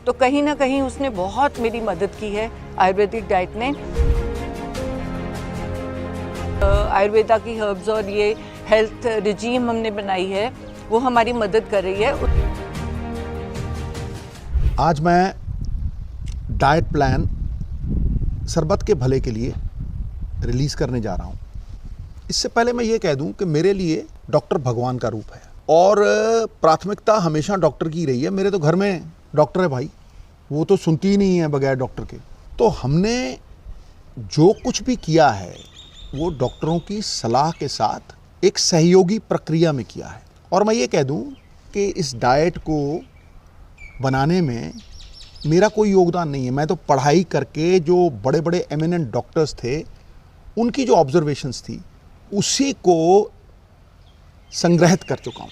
तो कहीं ना कहीं उसने बहुत मेरी मदद की है आयुर्वेदिक डाइट ने। आयुर्वेदा की हर्ब्स और ये हेल्थ रिजीम हमने बनाई है, वो हमारी मदद कर रही है। आज मैं डाइट प्लान शरबत के भले के लिए रिलीज़ करने जा रहा हूँ। इससे पहले मैं ये कह दूँ कि मेरे लिए डॉक्टर भगवान का रूप है और प्राथमिकता हमेशा डॉक्टर की रही है। मेरे तो घर में डॉक्टर है भाई, वो तो सुनती ही नहीं है बगैर डॉक्टर के। तो हमने जो कुछ भी किया है वो डॉक्टरों की सलाह के साथ एक सहयोगी प्रक्रिया में किया है। और मैं ये कह दूं कि इस डाइट को बनाने में मेरा कोई योगदान नहीं है। मैं तो पढ़ाई करके जो बड़े बड़े एमिनेंट डॉक्टर्स थे उनकी जो ऑब्जर्वेशंस थी उसी को संग्रहित कर चुका हूँ।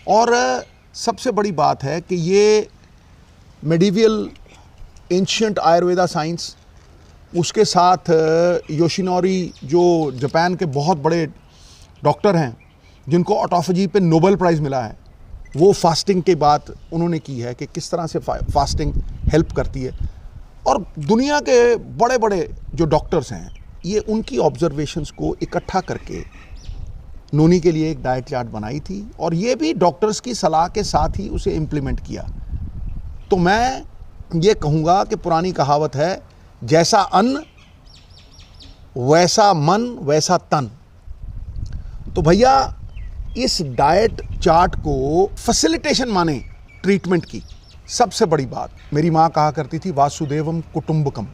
और सबसे बड़ी बात है कि ये मेडिवियल एंशिएंट आयुर्वेदा साइंस, उसके साथ योशिनोरी जो जापान के बहुत बड़े डॉक्टर हैं जिनको ऑटोफेजी पे नोबेल प्राइज़ मिला है, वो फास्टिंग की बात उन्होंने की है कि किस तरह से फास्टिंग हेल्प करती है। और दुनिया के बड़े बड़े जो डॉक्टर्स हैं ये उनकी ऑब्जर्वेशंस को इकट्ठा करके नोनी के लिए एक डाइट चार्ट बनाई थी और ये भी डॉक्टर्स की सलाह के साथ ही उसे इम्प्लीमेंट किया। तो मैं ये कहूँगा कि पुरानी कहावत है, जैसा अन्न वैसा मन वैसा तन। तो भैया इस डाइट चार्ट को फैसिलिटेशन माने ट्रीटमेंट की। सबसे बड़ी बात, मेरी माँ कहा करती थी वासुदेवम कुटुंबकम।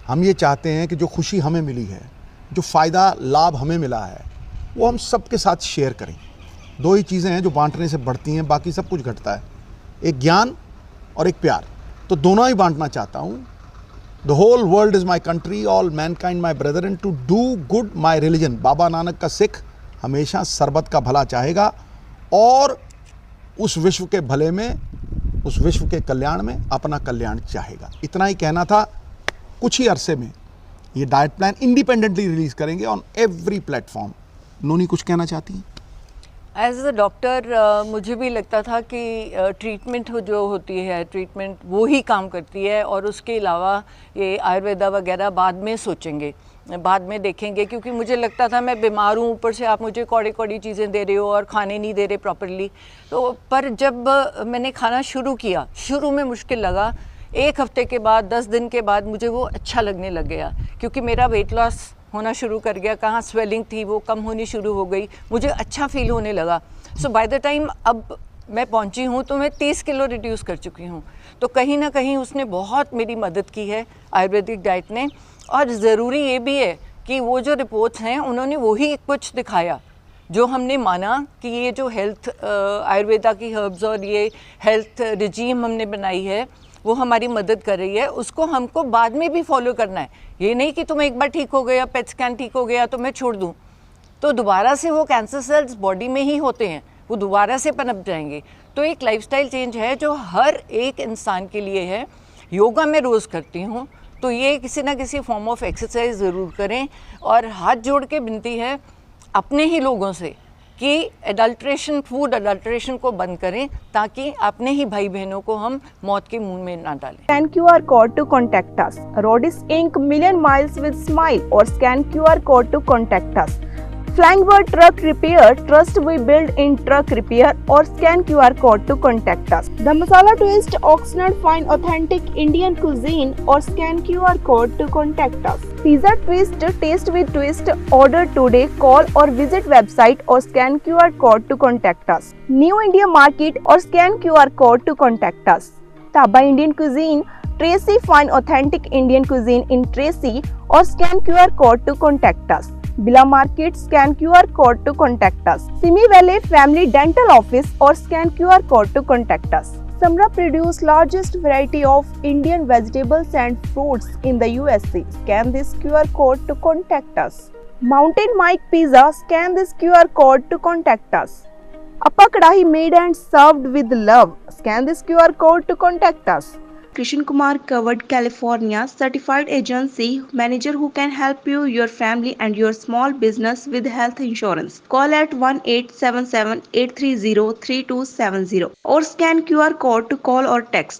हम ये चाहते हैं कि जो खुशी हमें मिली है, जो फ़ायदा लाभ हमें मिला है, वो हम सबके साथ शेयर करें। दो ही चीज़ें हैं जो बांटने से बढ़ती हैं, बाकी सब कुछ घटता है, एक ज्ञान और एक प्यार। तो दोनों ही बांटना चाहता हूँ। The whole world is my country, all mankind my brother, and to do good my religion. Baba Nanak का सिख हमेशा सरबत का भला चाहेगा और उस विश्व के भले में, उस विश्व के कल्याण में अपना कल्याण चाहेगा। इतना ही कहना था। कुछ ही अरसे में ये डाइट प्लान इंडिपेंडेंटली रिलीज़ करेंगे ऑन एवरी प्लेटफॉर्म। नोनी कुछ कहना चाहती हैं? एज अ डॉक्टर मुझे भी लगता था कि ट्रीटमेंट जो होती है, ट्रीटमेंट वो ही काम करती है और उसके अलावा ये आयुर्वेदा वगैरह बाद में सोचेंगे, बाद में देखेंगे। क्योंकि मुझे लगता था मैं बीमार हूँ, ऊपर से आप मुझे कौड़ी कौड़ी चीज़ें दे रहे हो और खाने नहीं दे रहे प्रॉपरली। तो पर जब मैंने खाना शुरू किया, शुरू में मुश्किल लगा, 1 हफ्ते के बाद, 10 दिन के बाद मुझे वो अच्छा लगने लग गया क्योंकि मेरा वेट लॉस होना शुरू कर गया। कहाँ स्वेलिंग थी वो कम होनी शुरू हो गई, मुझे अच्छा फील होने लगा। सो बाय द टाइम अब मैं पहुंची हूँ तो मैं 30 किलो रिड्यूस कर चुकी हूँ। तो कहीं ना कहीं उसने बहुत मेरी मदद की है आयुर्वेदिक डाइट ने। और ज़रूरी ये भी है कि वो जो रिपोर्ट्स हैं उन्होंने वही कुछ दिखाया जो हमने माना कि ये जो हेल्थ आयुर्वेदा की हर्ब्स और ये हेल्थ रिजीम हमने बनाई है वो हमारी मदद कर रही है, उसको हमको बाद में भी फॉलो करना है। ये नहीं कि तुम एक बार ठीक हो गया, पेट स्कैन ठीक हो गया तो मैं छोड़ दूँ, तो दोबारा से वो कैंसर सेल्स बॉडी में ही होते हैं, वो दोबारा से पनप जाएंगे। तो एक लाइफस्टाइल चेंज है जो हर एक इंसान के लिए है। योगा मैं रोज़ करती हूँ, तो ये किसी ना किसी फॉर्म ऑफ एक्सरसाइज ज़रूर करें। और हाथ जोड़ के विनती है अपने ही लोगों से कि एडल्ट्रेशन, फूड एडल्ट्रेशन को बंद करें ताकि अपने ही भाई बहनों को हम मौत के मुंह में ना डालें। Scan QR code to contact us. Rodis Inc. Million Miles with Smile or scan QR code to contact us. Flying Bird Truck Repair, trust we build in truck repair, or scan QR code to contact us. The Masala Twist, Oxnard Fine Authentic Indian Cuisine, or scan QR code to contact us. Pizza Twist, Taste with Twist, order today, call or visit website or scan QR code to contact us. New India Market, or scan QR code to contact us. Taba Indian Cuisine, Tracy Fine Authentic Indian Cuisine in Tracy, or scan QR code to contact us. Bila Market, scan QR code to contact us. Simi Valley Family Dental Office, or scan QR code to contact us. Samra produce largest variety of Indian vegetables and fruits in the USA. Scan this QR code to contact us. Mountain Mike Pizza, scan this QR code to contact us. Appa Kadahi made and served with love. Scan this QR code to contact us. Krishan Kumar Covered California certified agency manager who can help you, your family and your small business with health insurance. Call at 1-877-830-3270 or scan QR code to call or text.